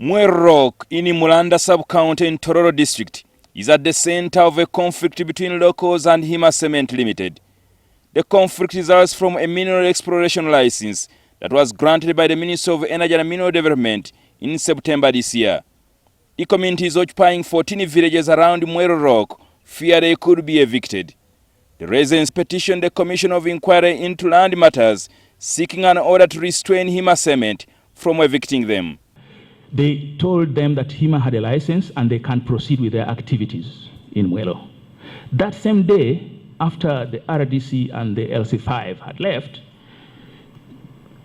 Rock in Mulanda sub-county in Tororo district is at the center of a conflict between locals and Hima Cement Limited. The conflict results from a mineral exploration license that was granted by the Ministry of Energy and Mineral Development in September this year. The communities occupying 14 villages around Rock fear they could be evicted. The residents petitioned the Commission of Inquiry into Land Matters, seeking an order to restrain Hima Cement from evicting them. They told them that Hima had a license and they can't proceed with their activities in Mwelo. That same day, after the RDC and the LC5 had left,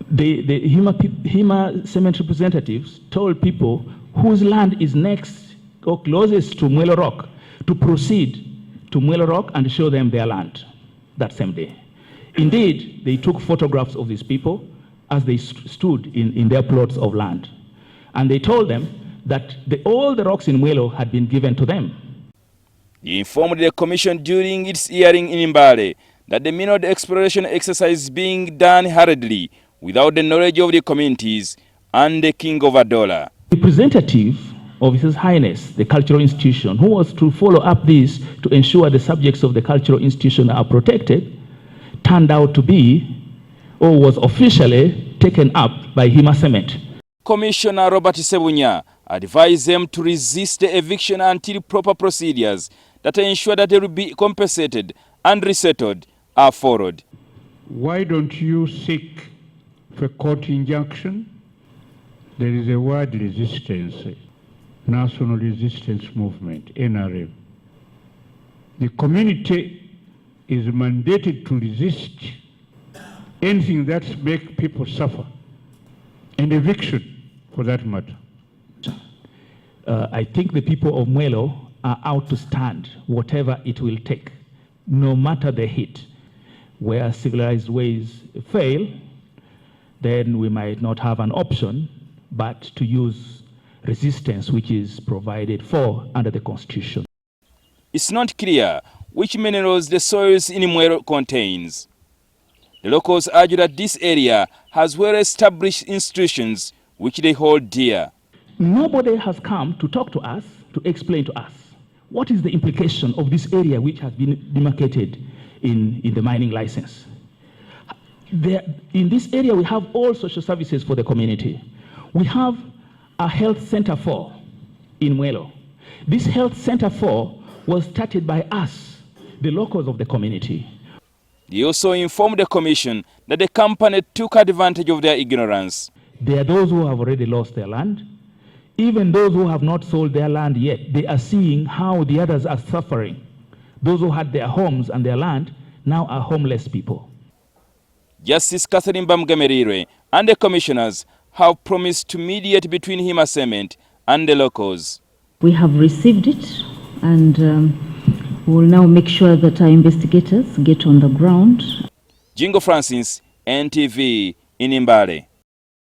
the Hima Cement representatives told people whose land is next or closest to Mwelo Rock to proceed to Mwelo Rock and show them their land that same day. Indeed, they took photographs of these people as they stood in their plots of land. And they told them that all the rocks in Mwelo had been given to them. He informed the commission during its hearing in Mbale that the mineral exploration exercise is being done hurriedly without the knowledge of the communities and the King of Adola. Representative of His Highness, the cultural institution, who was to follow up this to ensure the subjects of the cultural institution are protected, turned out to be, or was officially taken up by Hima Cement. Commissioner Robert Sebunya advised them to resist the eviction until proper procedures that ensure that they will be compensated and resettled are followed. Why don't you seek for court injunction? There is a word resistance, National Resistance Movement, NRM. The community is mandated to resist anything that makes people suffer, and eviction for that matter. I think the people of Mwelo are out to stand whatever it will take, no matter the hit. Where civilized ways fail, then we might not have an option but to use resistance, which is provided for under the Constitution. It's not clear which minerals the soils in Mwelo contains. The locals argue that this area has well-established institutions which they hold dear. Nobody has come to talk to us, to explain to us what is the implication of this area which has been demarcated in the mining license. In this area, we have all social services for the community. We have a health center 4 in Mwelo. This health center 4 was started by us, the locals of the community. They also informed the commission that the company took advantage of their ignorance. There are those who have already lost their land. Even those who have not sold their land yet, they are seeing how the others are suffering. Those who had their homes and their land now are homeless people. Justice Catherine Bamgamerire and the commissioners have promised to mediate between Hima Cement and the locals. We have received it, and we will now make sure that our investigators get on the ground. Jingo Francis, NTV in Mbale.